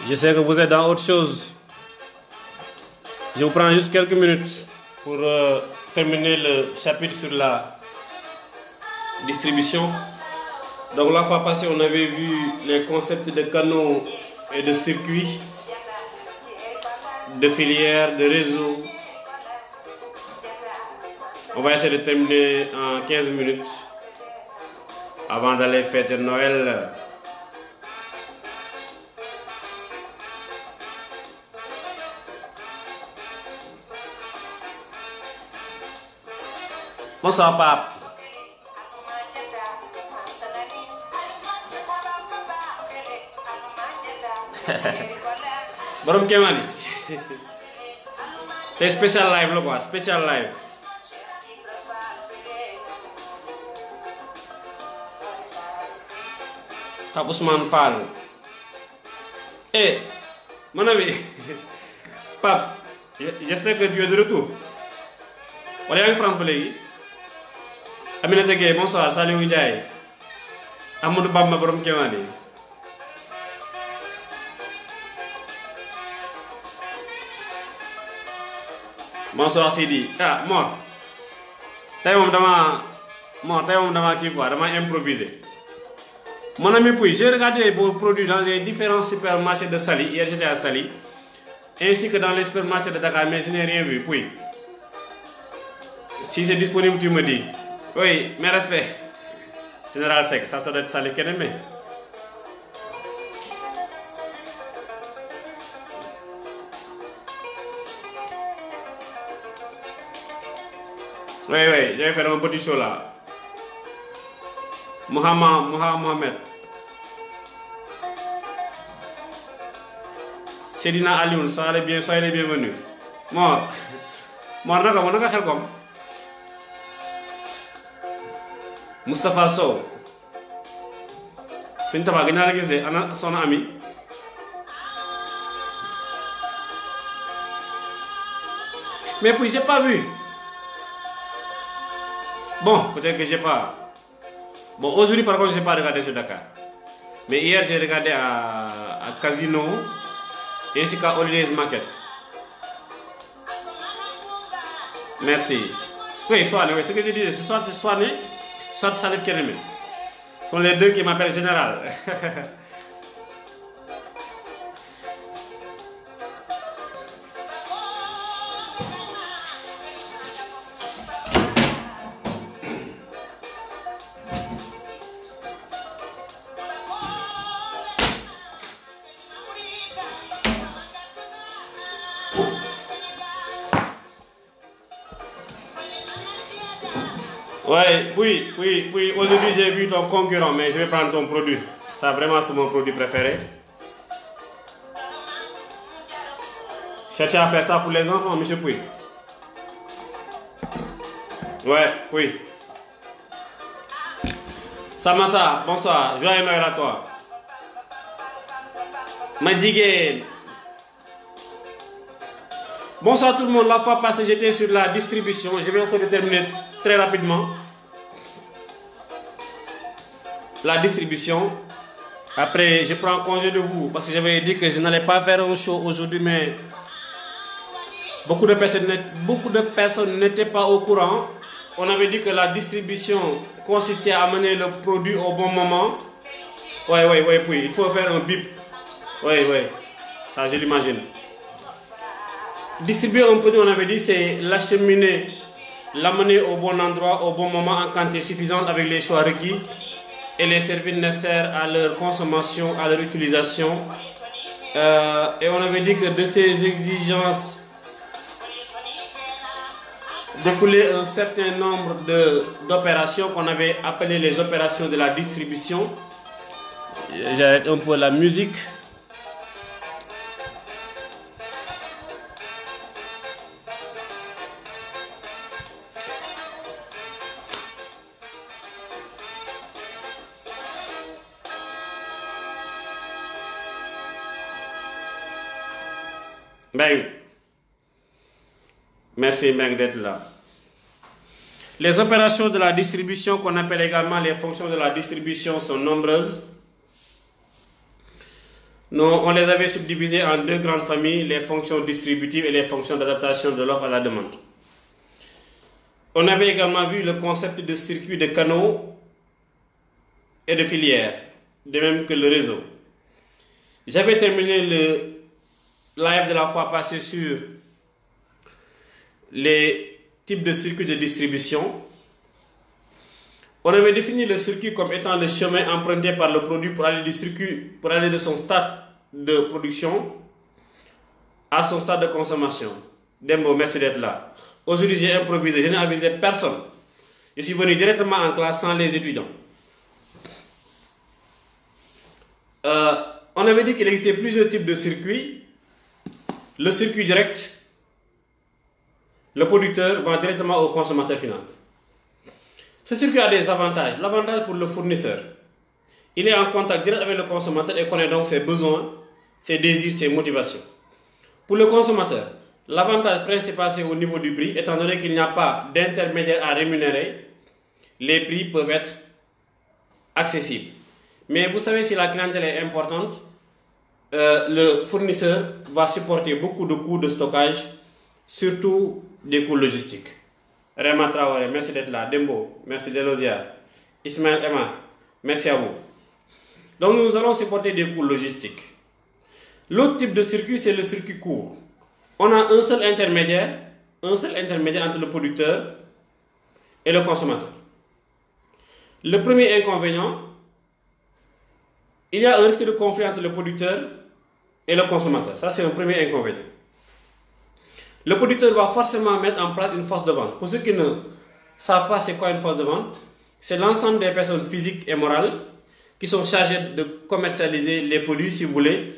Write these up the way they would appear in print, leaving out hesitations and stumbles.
Je sais que vous êtes dans autre chose. Je vous prends juste quelques minutes pour terminer le chapitre sur la distribution. Donc la fois passée, on avait vu les concepts de canaux et de circuits, de filières, de réseaux. On va essayer de terminer en 15 minutes avant d'aller fêter Noël. Bonsoir Pape. Borom Kémani. C'est spécial live là quoi, spécial live. Pape Ousmane Fall. Mon ami. Pape, j'espère que tu es de retour. On est en France ba léegi. Aminata Gueye, bonsoir, Saliou Ndiaye. Amadou Bamba borom Kémani. Bonsoir Sidi. Mor. Tey moom dama kii quoi, dama improviser. Mon ami Pouy, j'ai regardé vos produits dans les différents supermarchés de Saly. Hier j'étais à Saly. Ainsi que dans les supermarchés de Dakar, mais je n'ai rien vu, Pouy. Si c'est disponible, tu me dis. Oui, mes respects. Général Sec, ça doit être Salif Kenemé. Oui, je vais faire un petit show là. Mohamed. Sedina Alioune, soyez les bienvenus. Mor naka xel kom. Moustapha Sow. Sëñ Tafa gi naa la gis de ana Soxna Ami. Mais puis j'ai pas vu. Bon, peut-être que j'ai pas. Bon, aujourd'hui par contre j'ai pas regardé sur Dakar. Mais hier j'ai regardé à Casino ainsi qu'à Holidays Market. Merci. Oui, Soane, oui, ce que je disais, c'est soit Soane, soit Salif Kenemé. Ce sont les deux qui m'appellent général. Oui, aujourd'hui j'ai vu ton concurrent, mais je vais prendre ton produit. Ça vraiment c'est mon produit préféré. Cherchez à faire ça pour les enfants, monsieur Pouy. Ouais, oui. Samassa, bonsoir, joyeux Noël à toi. Madigé. Bonsoir tout le monde, la fois passée j'étais sur la distribution, je vais essayer de terminer très rapidement. La distribution. Après, je prends congé de vous parce que j'avais dit que je n'allais pas faire un show aujourd'hui, mais beaucoup de personnes n'étaient pas au courant. On avait dit que la distribution consistait à amener le produit au bon moment. Oui, il faut faire un bip. Oui, ça je l'imagine. Distribuer un produit, on avait dit, c'est l'acheminer, l'amener au bon endroit, au bon moment, en quantité suffisante avec les choix requis et les services nécessaires à leur consommation, à leur utilisation. Et on avait dit que de ces exigences découlé un certain nombre d'opérations qu'on avait appelées les opérations de la distribution. J'arrête un peu la musique. Ben, merci Meng d'être là. Les opérations de la distribution, qu'on appelle également les fonctions de la distribution, sont nombreuses. On les avait subdivisées en deux grandes familles, les fonctions distributives et les fonctions d'adaptation de l'offre à la demande. On avait également vu le concept de circuit de canaux et de filières, de même que le réseau. J'avais terminé le live de la fois passée sur les types de circuits de distribution. On avait défini le circuit comme étant le chemin emprunté par le produit pour aller du circuit, pour aller de son stade de production à son stade de consommation. Dembo, merci d'être là. Aujourd'hui, j'ai improvisé, je n'ai avisé personne. Je suis venu directement en classe sans les étudiants. On avait dit qu'il existait plusieurs types de circuits. Le circuit direct, le producteur vend directement au consommateur final. Ce circuit a des avantages. L'avantage pour le fournisseur, il est en contact direct avec le consommateur et connaît donc ses besoins, ses désirs, ses motivations. Pour le consommateur, l'avantage principal c'est au niveau du prix, étant donné qu'il n'y a pas d'intermédiaire à rémunérer, les prix peuvent être accessibles. Mais vous savez, si la clientèle est importante, le fournisseur va supporter beaucoup de coûts de stockage, surtout des coûts logistiques. Rema Traoré, merci d'être là. Dembo, merci Delozia. Ismaël Emma, merci à vous. Donc nous allons supporter des coûts logistiques. L'autre type de circuit, c'est le circuit court. On a un seul intermédiaire entre le producteur et le consommateur. Le premier inconvénient, il y a un risque de conflit entre le producteur et le consommateur. Ça, c'est un premier inconvénient. Le producteur va forcément mettre en place une force de vente. Pour ceux qui ne savent pas c'est quoi une force de vente, c'est l'ensemble des personnes physiques et morales qui sont chargées de commercialiser les produits, si vous voulez.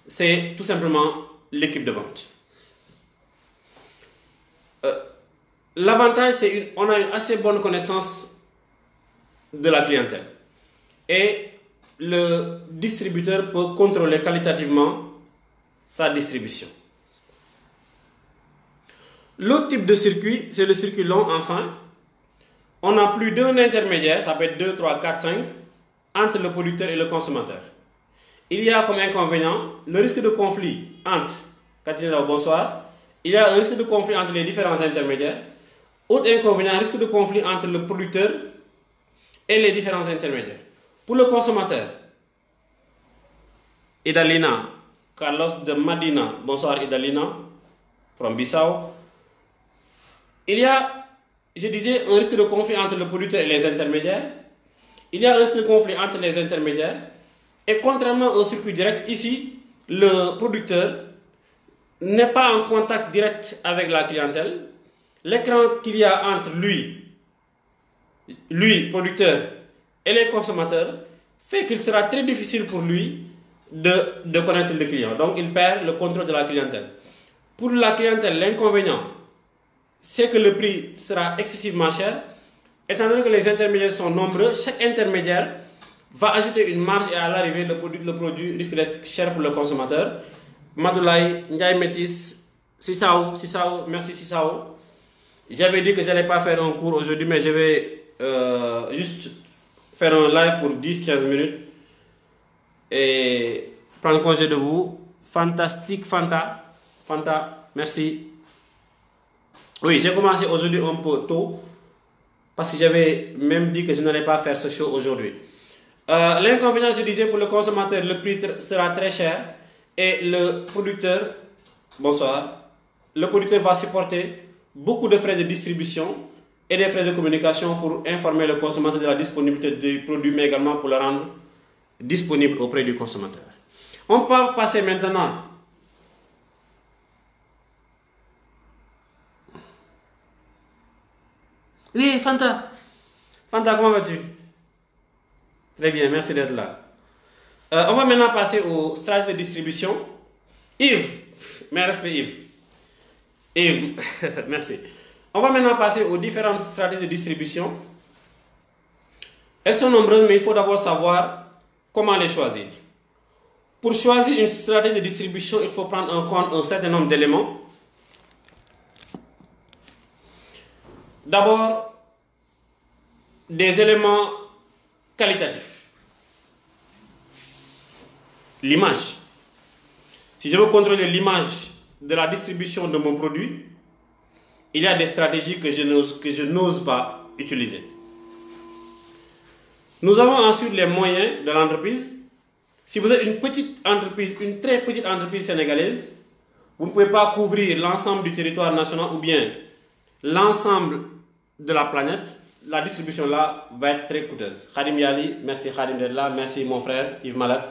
C'est tout simplement l'équipe de vente. L'avantage, c'est qu'on a une assez bonne connaissance de la clientèle. Et le distributeur peut contrôler qualitativement sa distribution. L'autre type de circuit, c'est le circuit long, enfin. On a plus d'un intermédiaire, ça peut être 2, 3, 4, 5, entre le producteur et le consommateur. Il y a comme inconvénient le risque de conflit entre, Katina, bonsoir, il y a un risque de conflit entre les différents intermédiaires. Autre inconvénient, risque de conflit entre le producteur et les différents intermédiaires. Pour le consommateur, Idalina, Carlos de Madina, bonsoir Idalina, from Bissau. Il y a, je disais, un risque de conflit entre le producteur et les intermédiaires. Il y a un risque de conflit entre les intermédiaires. Et contrairement au circuit direct, ici, le producteur n'est pas en contact direct avec la clientèle. L'écran qu'il y a entre lui, producteur, et les consommateurs, fait qu'il sera très difficile pour lui de connaître le client. Donc, il perd le contrôle de la clientèle. Pour la clientèle, l'inconvénient, c'est que le prix sera excessivement cher. Étant donné que les intermédiaires sont nombreux, chaque intermédiaire va ajouter une marge et à l'arrivée, le produit risque d'être cher pour le consommateur. Madoulaye, Ndiaye Métis, Sissao, merci Sissao. J'avais dit que je n'allais pas faire un cours aujourd'hui, mais je vais juste faire un live pour 10-15 minutes et prendre congé de vous. Fantastique Fanta, merci. Oui, j'ai commencé aujourd'hui un peu tôt parce que j'avais même dit que je n'allais pas faire ce show aujourd'hui. L'inconvénient, je disais, pour le consommateur, le prix sera très cher et le producteur, bonsoir, le producteur va supporter beaucoup de frais de distribution et des frais de communication pour informer le consommateur de la disponibilité du produit, mais également pour le rendre disponible auprès du consommateur. On peut passer maintenant Oui, Fanta. Fanta, comment vas-tu? Très bien, merci d'être là. On va maintenant passer aux stratégies de distribution. Yves, mes respects Yves. Yves, merci. On va maintenant passer aux différentes stratégies de distribution. Elles sont nombreuses, mais il faut d'abord savoir comment les choisir. Pour choisir une stratégie de distribution, il faut prendre en compte un certain nombre d'éléments. D'abord, des éléments qualitatifs. L'image. Si je veux contrôler l'image de la distribution de mon produit, il y a des stratégies que je n'ose pas utiliser. Nous avons ensuite les moyens de l'entreprise. Si vous êtes une petite entreprise, une très petite entreprise sénégalaise, vous ne pouvez pas couvrir l'ensemble du territoire national ou bien l'ensemble de la planète. La distribution là va être très coûteuse. Khadim Yali, merci Khadim d'être là, merci mon frère Yves Malak.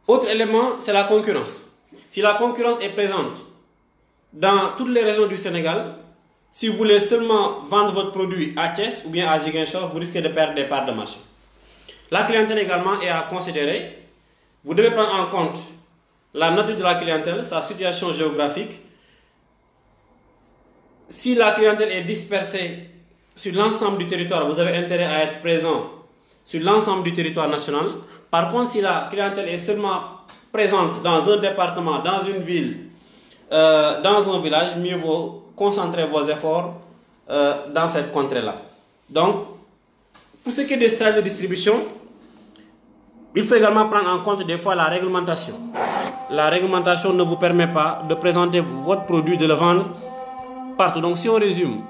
Autre élément, c'est la concurrence. Si la concurrence est présente dans toutes les régions du Sénégal, si vous voulez seulement vendre votre produit à Thiès ou bien à Ziguinchor, vous risquez de perdre des parts de marché. La clientèle également est à considérer. Vous devez prendre en compte la nature de la clientèle, sa situation géographique. Si la clientèle est dispersée sur l'ensemble du territoire, vous avez intérêt à être présent sur l'ensemble du territoire national. Par contre, si la clientèle est seulement présente dans un département, dans une ville, dans un village, mieux vaut concentrer vos efforts dans cette contrée-là. Donc, pour ce qui est des stratégies de distribution, il faut également prendre en compte des fois la réglementation. La réglementation ne vous permet pas de présenter votre produit, de le vendre partout. Donc, si on résume,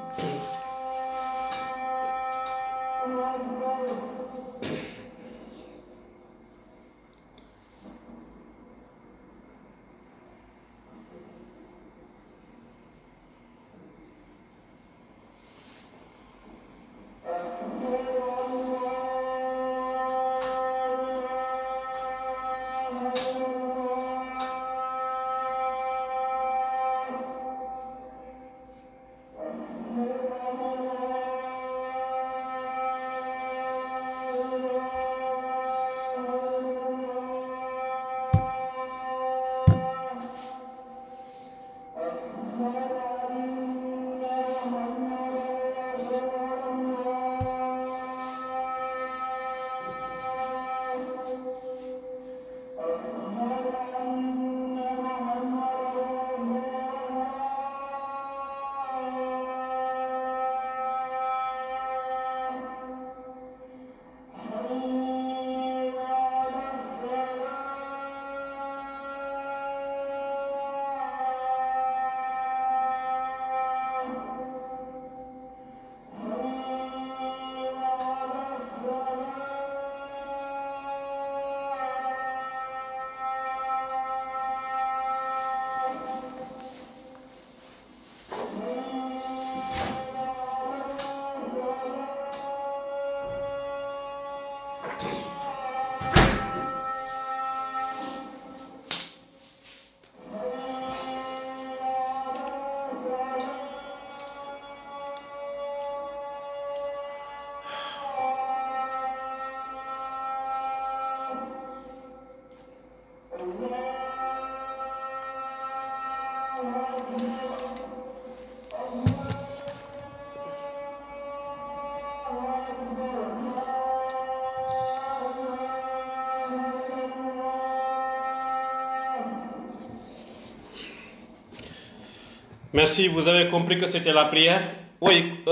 merci, vous avez compris que c'était la prière. Oui,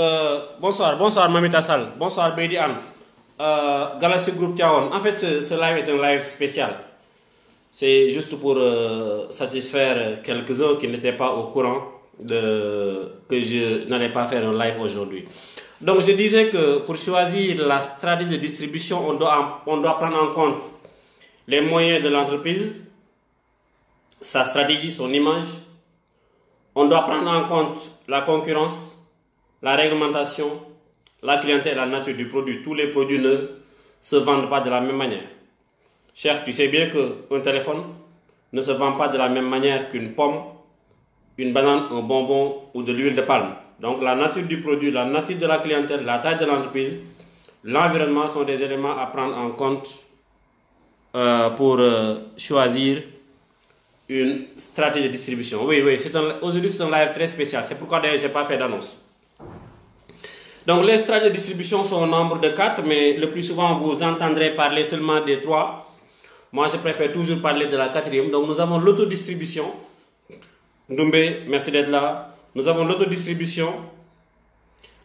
bonsoir Mamita Sall, bonsoir Bedi Anne, Galaxy Group Tiawan. En fait, ce live est un live spécial. C'est juste pour satisfaire quelques-uns qui n'étaient pas au courant que je n'allais pas faire un live aujourd'hui. Donc je disais que pour choisir la stratégie de distribution, on doit prendre en compte les moyens de l'entreprise, sa stratégie, son image. On doit prendre en compte la concurrence, la réglementation, la clientèle et la nature du produit. Tous les produits ne se vendent pas de la même manière. Cher, tu sais bien qu'un téléphone ne se vend pas de la même manière qu'une pomme, une banane, un bonbon ou de l'huile de palme. Donc la nature du produit, la nature de la clientèle, la taille de l'entreprise, l'environnement sont des éléments à prendre en compte pour choisir une stratégie de distribution. Oui, aujourd'hui c'est un live très spécial, c'est pourquoi d'ailleurs je n'ai pas fait d'annonce. Donc les stratégies de distribution sont au nombre de 4, mais le plus souvent vous entendrez parler seulement des 3. Moi je préfère toujours parler de la 4e. Donc nous avons l'autodistribution. Ndoumbe, merci d'être là. Nous avons l'autodistribution,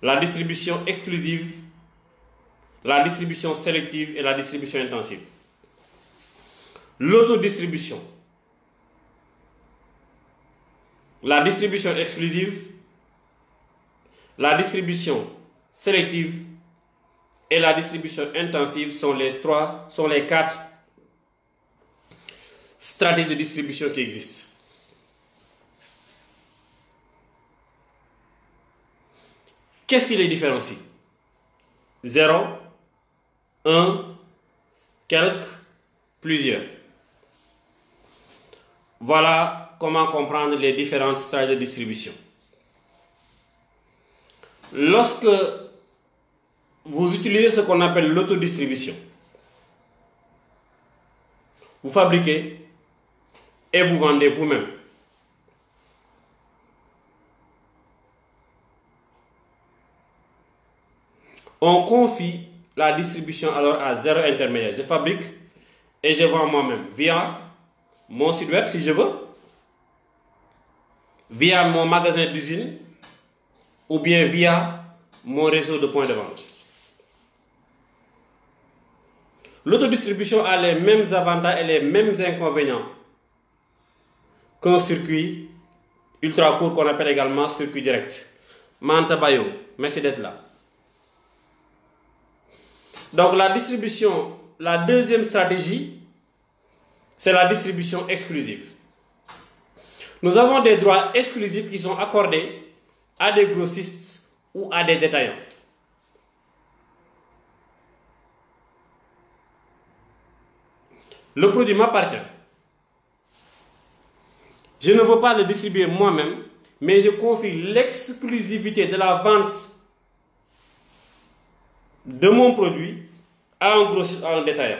la distribution exclusive, la distribution sélective et la distribution intensive. L'autodistribution, la distribution exclusive, la distribution sélective et la distribution intensive sont les 4 stratégies de distribution qui existent. Qu'est-ce qui les différencie? 0, 1, quelques, plusieurs. Voilà comment comprendre les différentes stratégies de distribution. Lorsque vous utilisez ce qu'on appelle l'autodistribution, vous fabriquez et vous vendez vous-même. On confie la distribution alors à 0 intermédiaire. Je fabrique et je vends moi-même via mon site web si je veux, via mon magasin d'usine ou bien via mon réseau de points de vente. L'autodistribution a les mêmes avantages et les mêmes inconvénients qu'un circuit ultra court qu'on appelle également circuit direct. Manta Bayo, merci d'être là. Donc la distribution, la deuxième stratégie, c'est la distribution exclusive. Nous avons des droits exclusifs qui sont accordés à des grossistes ou à des détaillants. Le produit m'appartient. Je ne veux pas le distribuer moi-même, mais je confie l'exclusivité de la vente de mon produit à un grossiste ou à un détaillant.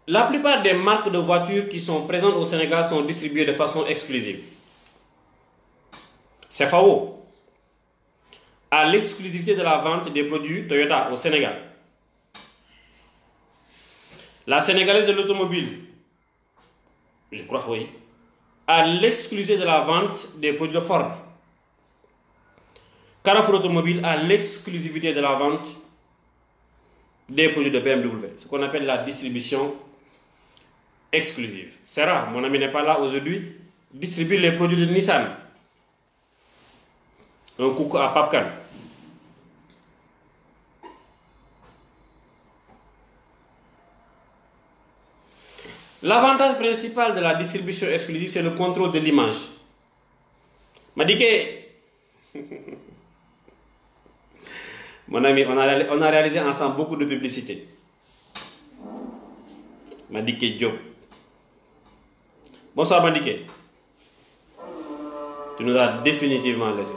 La plupart des marques de voitures qui sont présentes au Sénégal sont distribuées de façon exclusive. CFAO a l'exclusivité de la vente des produits Toyota au Sénégal. La Sénégalaise de l'automobile, je crois que oui, a l'exclusivité de la vente des produits de Ford. Carrefour Automobile a l'exclusivité de la vente des produits de BMW, ce qu'on appelle la distribution exclusive. C'est rare, mon ami n'est pas là aujourd'hui, distribue les produits de Nissan. Un coucou à Papkan. L'avantage principal de la distribution exclusive, c'est le contrôle de l'image. M'a dit que, mon ami, on a réalisé ensemble beaucoup de publicité. M'a dit que Diop. Bonsoir Mandike. Tu nous as définitivement laissé.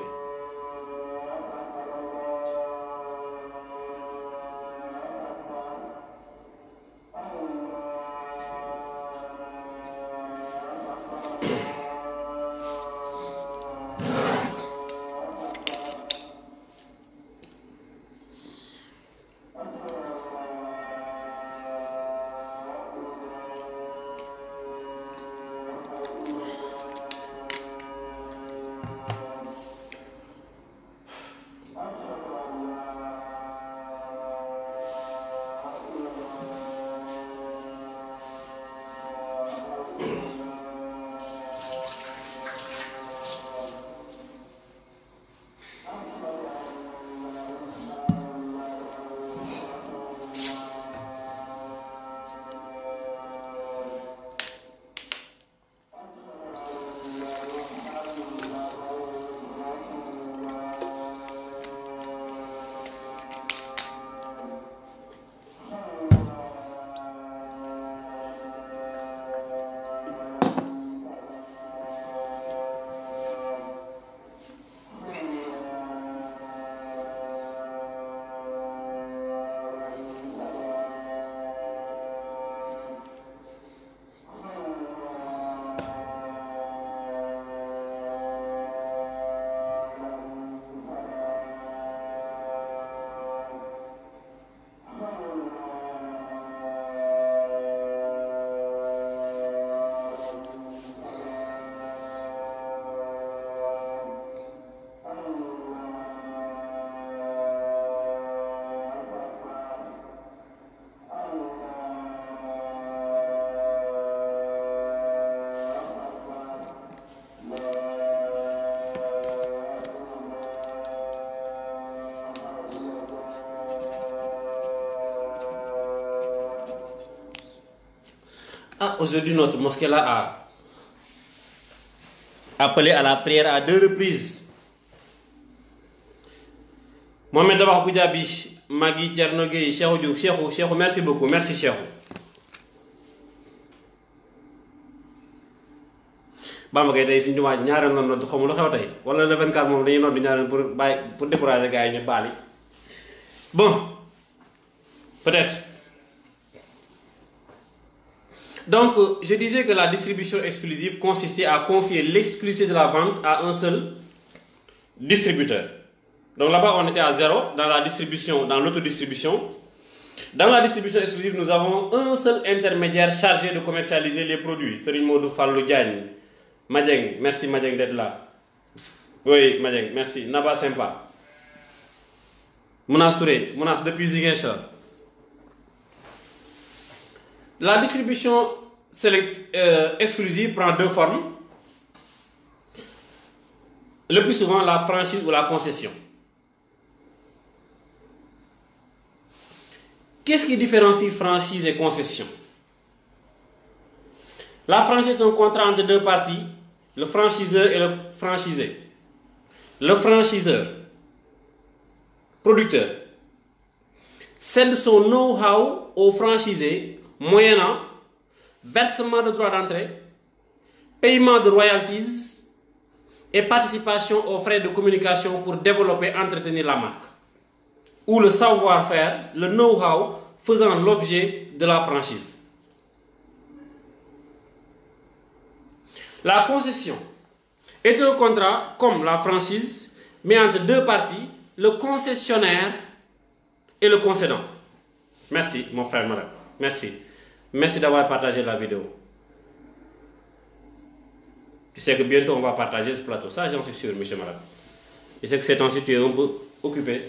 Ah, aujourd'hui, notre mosquée là a appelé à la prière à 2 reprises. Mohamed Dabakh Goudiaby, Magui Thierno Gueye, Cheikhou Diouf, Cheikhou, merci beaucoup, merci Cheikhou. Bamba Gaye tey suñu jumaa ñaareel na nodd xamul lu xew tey wala le 24 moom dañuy nodd ñaareel pour décourager gars yi ñu baali. Bon, peut-être. Donc, je disais que la distribution exclusive consistait à confier l'exclusivité de la vente à un seul distributeur. Donc là-bas, on était à 0 dans la distribution, dans l'autodistribution. Dans la distribution exclusive, nous avons un seul intermédiaire chargé de commercialiser les produits. Serigne Modou Fallou Diagne. Madjeng, merci Madjeng d'être là. Oui, Madjeng, merci. Naba Sympa. Mounas Touré, Mounas depuis Ziguinchor. La distribution exclusive prend 2 formes. Le plus souvent, la franchise ou la concession. Qu'est-ce qui différencie franchise et concession? La franchise est un contrat entre 2 parties, le franchiseur et le franchisé. Le franchiseur, producteur, cède son know-how au franchisé moyennant versement de droits d'entrée, paiement de royalties et participation aux frais de communication pour développer et entretenir la marque, ou le savoir-faire, le know-how faisant l'objet de la franchise. La concession est un contrat comme la franchise, mais entre 2 parties, le concessionnaire et le concédant. Merci, mon frère, madame. Merci. Merci d'avoir partagé la vidéo. Je sais que bientôt on va partager ce plateau. Ça, j'en suis sûr, monsieur, madame. Je sais que c'est temps-ci tu es un peu occupé,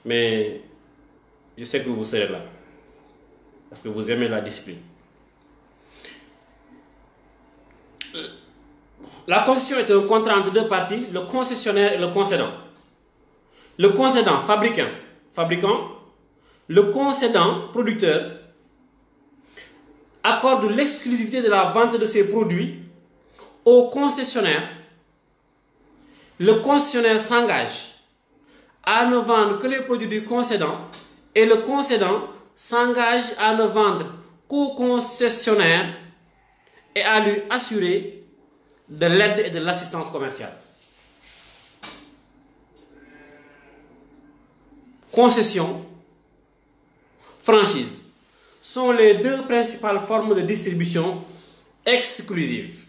mais je sais que vous serez là. Parce que vous aimez la discipline. La concession est un contrat entre 2 parties, le concessionnaire et le concédant. Le concédant, fabricant, le concédant, producteur, accorde l'exclusivité de la vente de ses produits au concessionnaire. Le concessionnaire s'engage à ne vendre que les produits du concédant et le concédant s'engage à ne vendre qu'au concessionnaire et à lui assurer de l'aide et de l'assistance commerciale. Concession, franchise sont les 2 principales formes de distribution exclusive.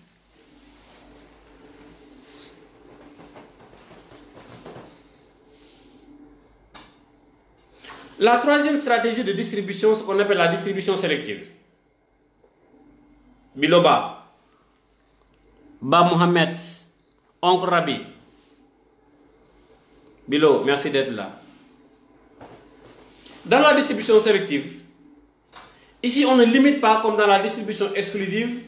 La 3e stratégie de distribution, ce qu'on appelle la distribution sélective. Biloba, Ba Mohamed, Oncle Rabi. Bilo, merci d'être là. Dans la distribution sélective, ici on ne limite pas comme dans la distribution exclusive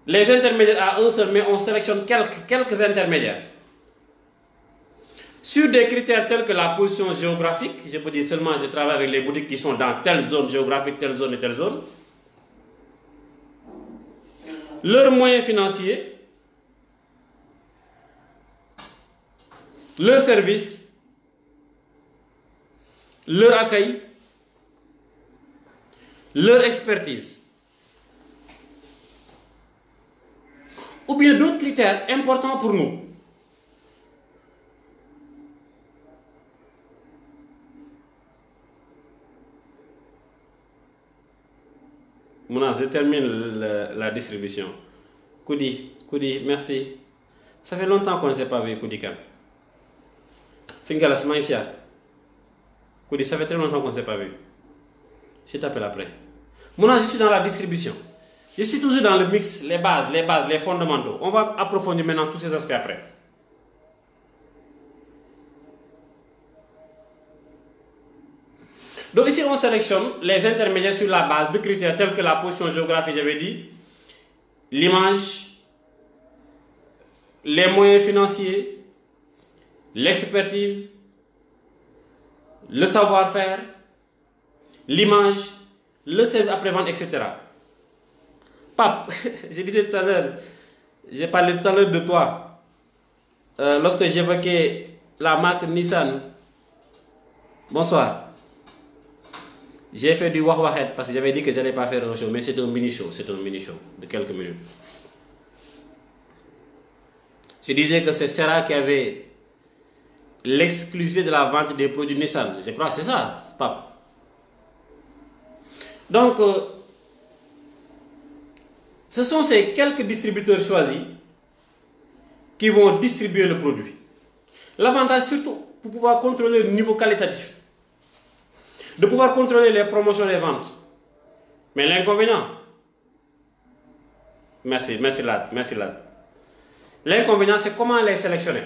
les intermédiaires à un seul, mais on sélectionne quelques intermédiaires. Sur des critères tels que la position géographique, je peux dire seulement je travaille avec les boutiques qui sont dans telle zone géographique, telle zone et telle zone. Leurs moyens financiers, leurs services, leur accueil, leur expertise. Ou bien d'autres critères importants pour nous. Mouna, je termine la distribution. Koudi, merci. Ça fait longtemps qu'on ne s'est pas vu, Koudi Kan. Singalas Maïsia. Koudi, ça fait très longtemps qu'on ne s'est pas vu. Je t'appelle après. Mouna, je suis dans la distribution. Je suis toujours dans le mix, les bases, les fondamentaux. On va approfondir maintenant tous ces aspects après. Donc ici, on sélectionne les intermédiaires sur la base de critères tels que la position géographique, j'avais dit, l'image, les moyens financiers, l'expertise, le savoir-faire, l'image, le service après-vente, etc. Pape, je disais tout à l'heure, j'ai parlé tout à l'heure de toi. Lorsque j'évoquais la marque Nissan. Bonsoir. J'ai fait du wah-wahet parce que j'avais dit que je n'allais pas faire un show, mais c'est un mini-show. C'est un mini-show de quelques minutes. Je disais que c'est Serra qui avait l'exclusivité de la vente des produits Nissan. Je crois que c'est ça, Pape. Donc, ce sont ces quelques distributeurs choisis qui vont distribuer le produit. L'avantage surtout pour pouvoir contrôler le niveau qualitatif, de pouvoir contrôler les promotions et les ventes. Mais l'inconvénient, merci Lad. L'inconvénient, c'est comment les sélectionner.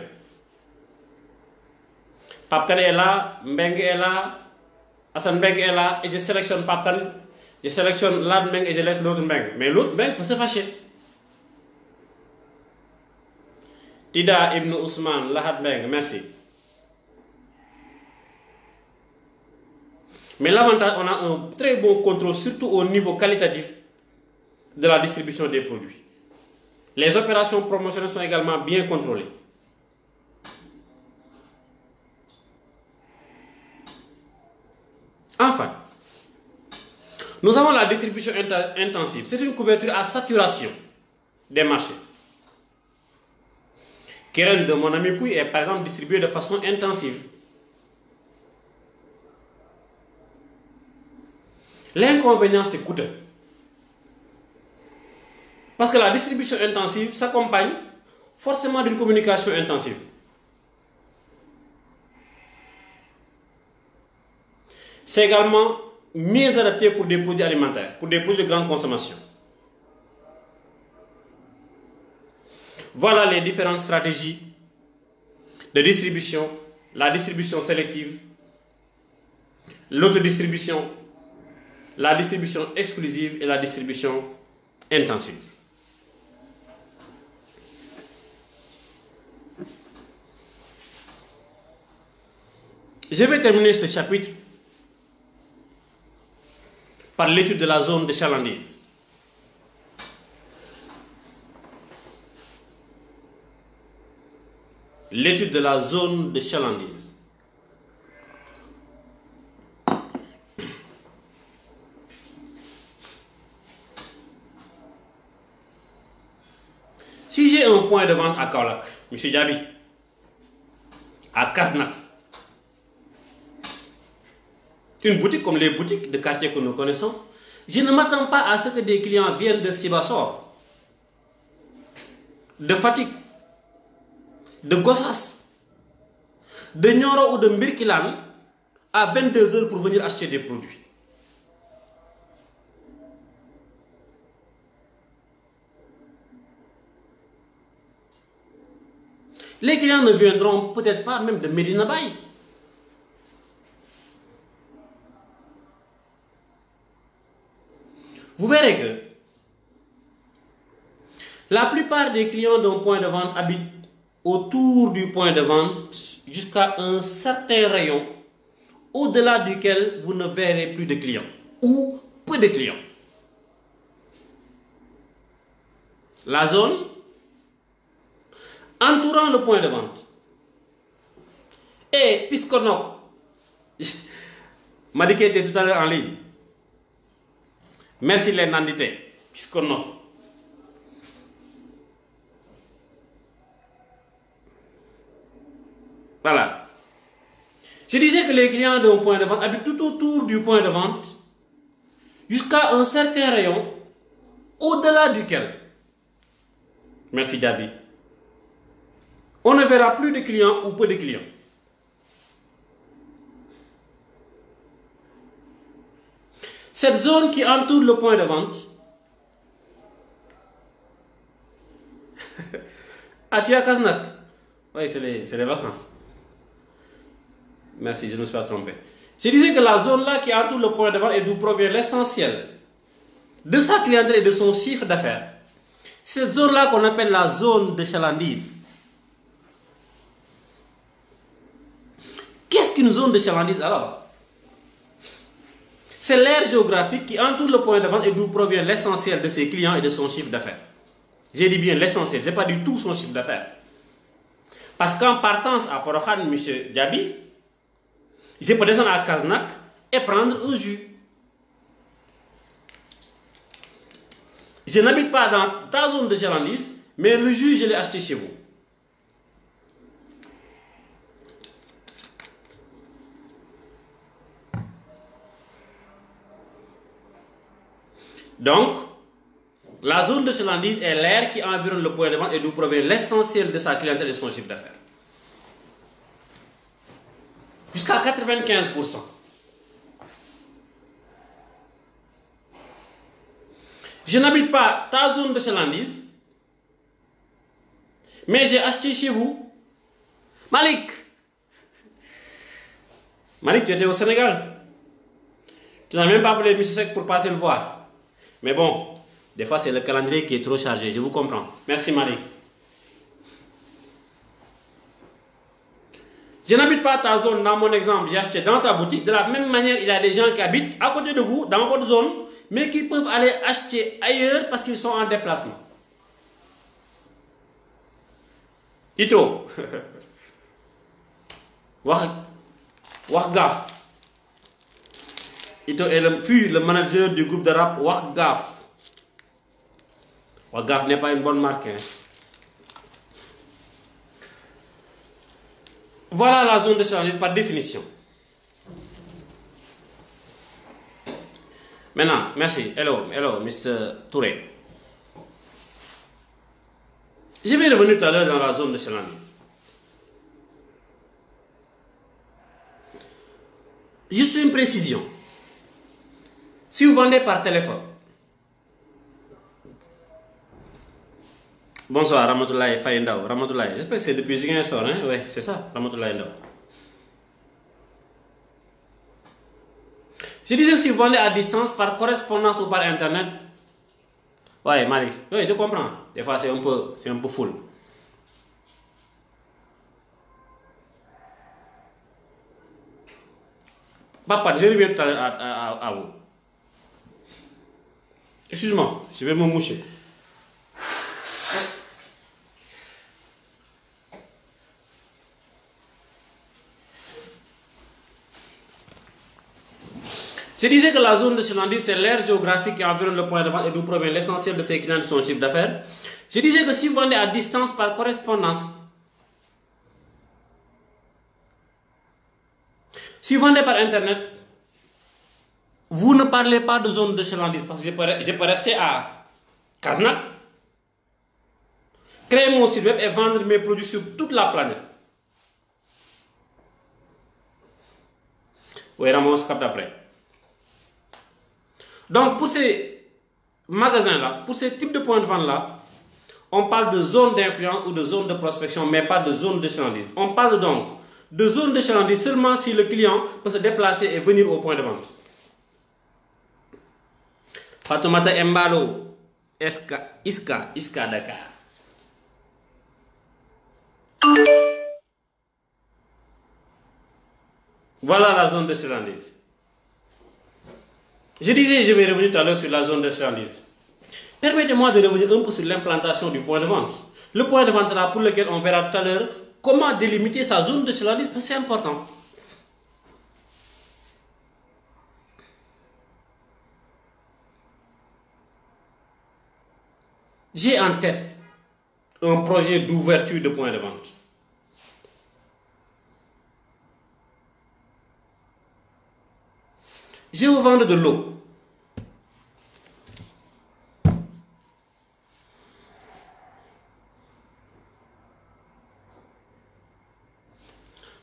Pape Kane est là, Mbengue est là, Hassan Mbengue est là, et je sélectionne Pape Kane, je sélectionne Lad Mbengue et je laisse l'autre Mbengue. Mais l'autre Mbengue peut se fâcher. Tida Ibn Ousmane, Lahad Mbengue, merci. Mais l'avantage, on a un très bon contrôle, surtout au niveau qualitatif de la distribution des produits. Les opérations promotionnelles sont également bien contrôlées. Enfin, nous avons la distribution intensive. C'est une couverture à saturation des marchés. Keren de mon ami Pouy est par exemple distribuée de façon intensive. L'inconvénient, c'est coûteux. Parce que la distribution intensive s'accompagne forcément d'une communication intensive. C'est également mieux adapté pour des produits alimentaires, pour des produits de grande consommation. Voilà les différentes stratégies de distribution, la distribution sélective, l'autodistribution, la distribution exclusive et la distribution intensive. Je vais terminer ce chapitre par l'étude de la zone de chalandise. L'étude de la zone de chalandise. Si j'ai un point de vente à Kaolack, M. Diaby, à Kasnak, une boutique comme les boutiques de quartier que nous connaissons, je ne m'attends pas à ce que des clients viennent de Sibassor, de Fatick, de Gossas, de Nioro ou de Mbirkilan à 22 h pour venir acheter des produits. Les clients ne viendront peut-être pas même de Medina Baye. Vous verrez que la plupart des clients d'un point de vente habitent autour du point de vente jusqu'à un certain rayon au-delà duquel vous ne verrez plus de clients ou peu de clients. La zone entourant le point de vente et Pisconok, Madiké était tout à l'heure en ligne. Merci les Nandité, Pisconok. Voilà. Je disais que les clients d'un point de vente habitent tout autour du point de vente jusqu'à un certain rayon au-delà duquel, merci Diaby, on ne verra plus de clients ou peu de clients. Cette zone qui entoure le point de vente, ah, tu as Kasnak? Oui, c'est les vacances. Merci, je ne me suis pas trompé. Je disais que la zone là qui entoure le point de vente et d'où provient l'essentiel de sa clientèle et de son chiffre d'affaires, cette zone là qu'on appelle la zone de chalandise. Qu'est-ce qu'une zone de chalandise alors? C'est l'aire géographique qui entoure le point de vente et d'où provient l'essentiel de ses clients et de son chiffre d'affaires. J'ai dit bien l'essentiel, je n'ai pas du tout son chiffre d'affaires. Parce qu'en partance à Porokhan, M. Diaby, je peux descendre à Kaznak et prendre un jus. Je n'habite pas dans ta zone de chalandise, mais le jus, je l'ai acheté chez vous. Donc, la zone de chalandise est l'aire qui environne le point de vente et d'où provient l'essentiel de sa clientèle et son chiffre d'affaires. Jusqu'à 95%. Je n'habite pas ta zone de chalandise, mais j'ai acheté chez vous. Malik, tu étais au Sénégal. Tu n'as même pas appelé M. Sek pour passer le voir. Mais bon, des fois c'est le calendrier qui est trop chargé, je vous comprends. Merci Malik. Je n'habite pas ta zone, dans mon exemple, j'ai acheté dans ta boutique. De la même manière, il y a des gens qui habitent à côté de vous, dans votre zone, mais qui peuvent aller acheter ailleurs parce qu'ils sont en déplacement. Ito, Wahgaf. Ito fut le manager du groupe de rap Wahgaf. Wahgaf n'est pas une bonne marque. Hein. Voilà la zone de chalandise par définition. Maintenant, merci. Hello, Mr. Touré. Je vais revenir tout à l'heure dans la zone de chalandise. Juste une précision. Si vous vendez par téléphone, bonsoir, Ramatoulaye Fayendao. Ramatoulaye, j'espère que c'est depuis Ziguinchor, hein? Oui, c'est ça, Ramatoulaye Ndao. Je disais que si vous vendez à distance, par correspondance ou par internet, ouais, Marie, oui, je comprends. Des fois, c'est un peu full. Papa, je reviens tout à l'heure à vous. Excuse-moi, je vais me moucher. Je disais que la zone de chalandise, c'est l'aire géographique qui environne le point de vente et d'où provient l'essentiel de ses clients et de son chiffre d'affaires. Je disais que si vous vendez à distance par correspondance, si vous vendez par internet, vous ne parlez pas de zone de chalandise parce que je peux rester à Kaznak, créer mon site web et vendre mes produits sur toute la planète. Oui, Ramon, se capte après. Donc, pour ces magasins-là, pour ces types de points de vente-là, on parle de zone d'influence ou de zone de prospection, mais pas de zone de chalandise. On parle donc de zone de chalandise seulement si le client peut se déplacer et venir au point de vente. Fatoumata Mbalo, Iska Dakar. Voilà la zone de chalandise. Je disais, je vais revenir tout à l'heure sur la zone de chalandise. Permettez-moi de revenir un peu sur l'implantation du point de vente. Le point de vente là pour lequel on verra tout à l'heure comment délimiter sa zone de chalandise parce que c'est important. J'ai en tête un projet d'ouverture de point de vente. Je vous vends de l'eau.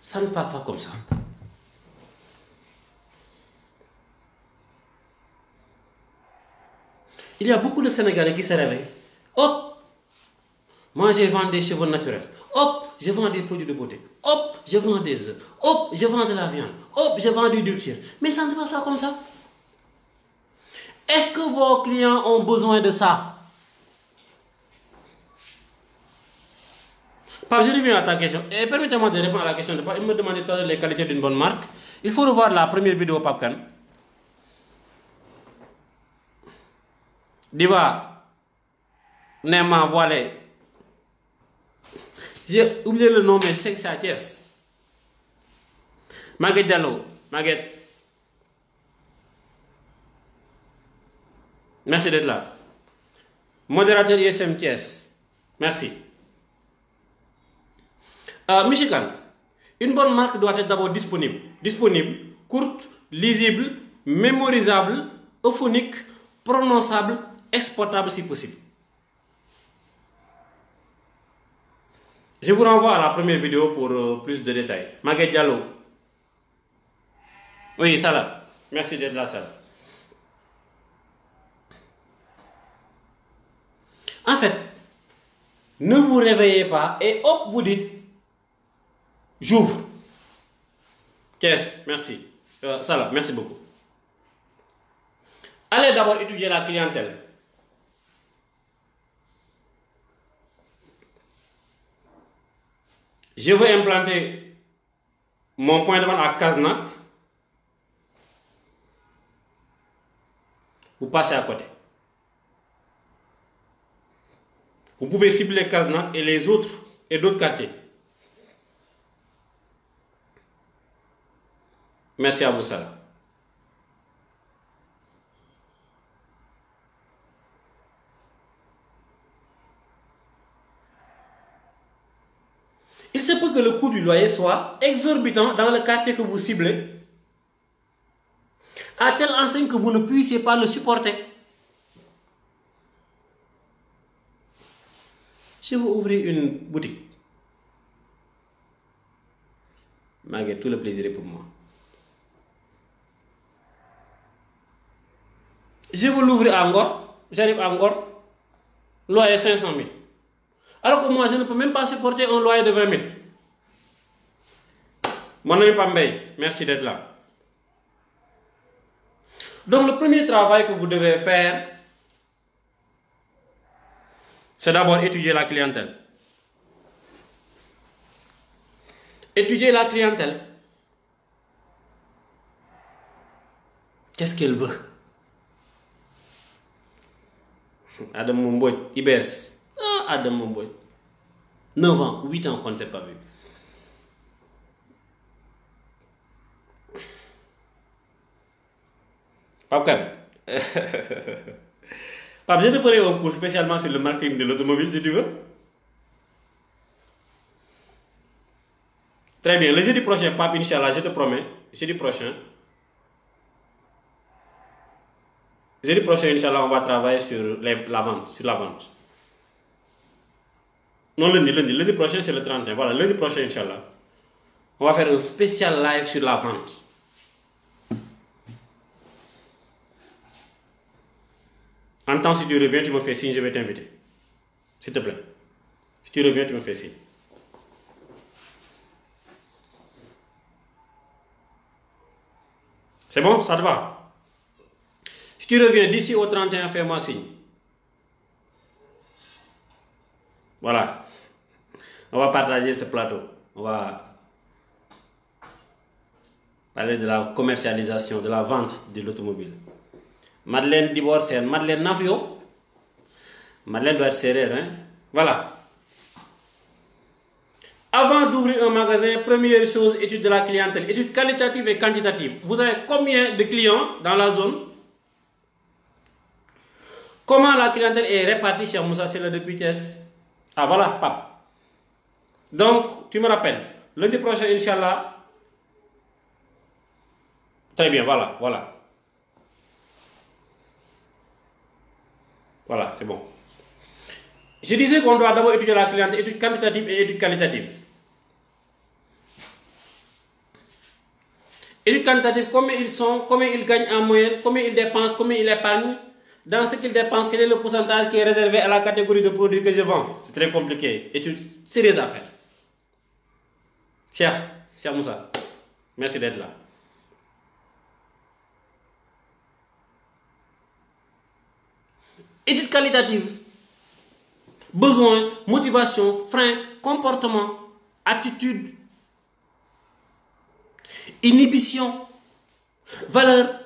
Ça ne se passe pas comme ça. Il y a beaucoup de Sénégalais qui se réveillent. Hop, moi je vends des cheveux naturels. Hop, je vends des produits de beauté. Hop, je vends des œufs. Hop, je vends de la viande. Hop, je vends du ductier. Mais ça ne se passe pas comme ça. Est-ce que vos clients ont besoin de ça? Pape, je reviens à ta question. Et permettez-moi de répondre à la question de Pape. Il me demandait tout à l'heure les qualités d'une bonne marque. Il faut revoir la première vidéo Pape Kane. Diva, Nema, Voilé. J'ai oublié le nom, mais je sais que c'est à Thiès. Maguette Diallo. Maguette. Merci d'être là. Modérateur ISM Thiès. Merci. Michigan. Une bonne marque doit être d'abord disponible. Disponible, courte, lisible, mémorisable, euphonique, prononçable, exportable si possible. Je vous renvoie à la première vidéo pour plus de détails. Maguette Diallo. Oui, Salah. Merci d'être là, Salah. En fait, ne vous réveillez pas et hop, vous dites j'ouvre. Yes, merci. Salah, merci beaucoup. Allez d'abord étudier la clientèle. Je veux implanter mon point de vente à Kaznak. Vous passez à côté. Vous pouvez cibler Kaznak et les autres et d'autres quartiers. Merci à vous, Salah. Il se peut que le coût du loyer soit exorbitant dans le quartier que vous ciblez, à telle enseigne que vous ne puissiez pas le supporter. Je veux ouvrir une boutique. Malgré tout le plaisir est pour moi. Je veux l'ouvrir à Ngor. J'arrive à Ngor. Loyer 500 000. Alors que moi, je ne peux même pas supporter un loyer de 20 000. Mon ami Pambay, merci d'être là. Donc, le premier travail que vous devez faire, c'est d'abord étudier la clientèle. Étudier la clientèle. Qu'est-ce qu'elle veut? Adam Mbouy, IBS. Ah, Adam Mbouy. 9 ans, 8 ans qu'on ne s'est pas vu. Pape, Pape, je te ferai un cours spécialement sur le marketing de l'automobile si tu veux. Très bien, le jeudi prochain, Pape, Inch'Allah, je te promets, jeudi prochain, Inch'Allah, on va travailler sur la vente. Non, lundi prochain, c'est le 31. Voilà, lundi prochain, Inch'Allah, on va faire un spécial live sur la vente. En temps, si tu reviens, tu me fais signe, je vais t'inviter. S'il te plaît. Si tu reviens, tu me fais signe. C'est bon, ça te va? Si tu reviens d'ici au 31, fais-moi signe. Voilà. On va partager ce plateau. On va parler de la commercialisation, de la vente de l'automobile. Madeleine Divorcen, Madeleine Navio. Madeleine doit être serrée, hein? Voilà. Avant d'ouvrir un magasin, première chose, étude de la clientèle. Étude qualitative et quantitative. Vous avez combien de clients dans la zone? Comment la clientèle est répartie chez Moussa Sela depuis Thiès? Ah voilà, pape. Donc, tu me rappelles, lundi prochain, Inch'Allah. Très bien, voilà. Voilà, c'est bon. Je disais qu'on doit d'abord étudier la clientèle, étude quantitative et étude qualitative. Étude quantitative, combien ils sont, combien ils gagnent en moyenne, combien ils dépensent, combien ils épargnent. Dans ce qu'ils dépensent, quel est le pourcentage qui est réservé à la catégorie de produits que je vends? C'est très compliqué. Étude sérieuse à faire. Cher Moussa, merci d'être là. Étude qualitative. Besoin, motivation, frein, comportement, attitude, inhibition, valeur.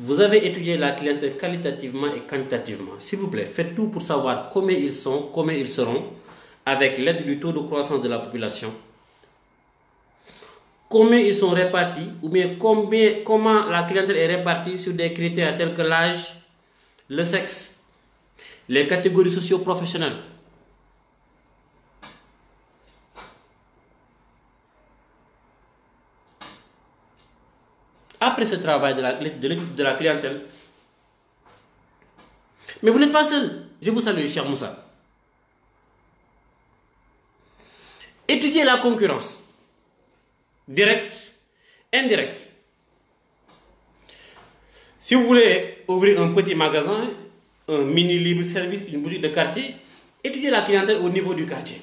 Vous avez étudié la clientèle qualitativement et quantitativement. S'il vous plaît, faites tout pour savoir combien ils sont, combien ils seront, avec l'aide du taux de croissance de la population. Combien ils sont répartis, ou bien comment la clientèle est répartie sur des critères tels que l'âge, le sexe, les catégories socio-professionnelles. Après ce travail de l'étude de la clientèle, mais vous n'êtes pas seul. Je vous salue, cher Moussa. Étudiez la concurrence, directe, indirecte. Si vous voulez ouvrir un petit magasin, un mini libre-service, une boutique de quartier, étudiez la clientèle au niveau du quartier.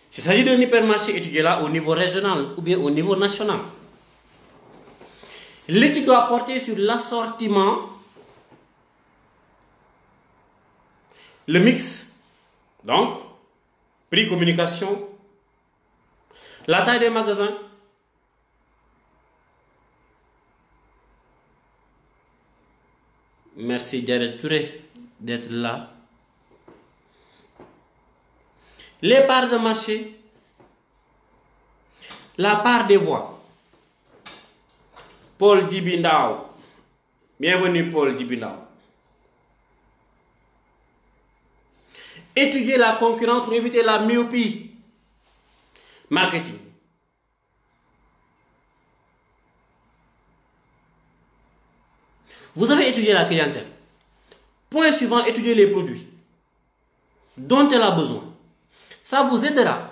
S'il s'agit d'un hypermarché, étudiez-la au niveau régional ou bien au niveau national. L'étude doit porter sur l'assortiment, le mix, donc, prix, communication, la taille des magasins, merci Jared Touré d'être là, les parts de marché, la part des voix. Paul Djibindao, bienvenue Paul Djibindao. Étudier la concurrence pour éviter la myopie. Marketing. Vous avez étudié la clientèle. Point suivant, étudier les produits dont elle a besoin. Ça vous aidera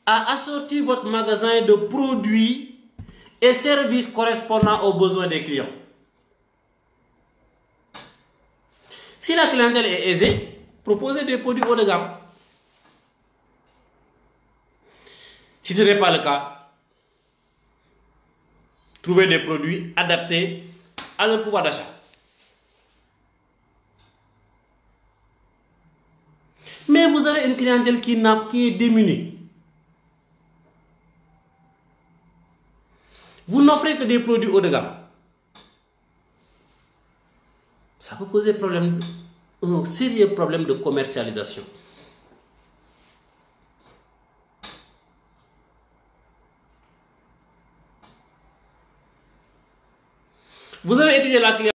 à assortir votre magasin de produits et services correspondant aux besoins des clients. Si la clientèle est aisée, proposez des produits haut de gamme. Si ce n'est pas le cas, trouvez des produits adaptés à leur pouvoir d'achat. Mais vous avez une clientèle qui est démunie. Vous n'offrez que des produits haut de gamme. Ça peut poser un sérieux problème de commercialisation. Vous avez étudié la clientèle.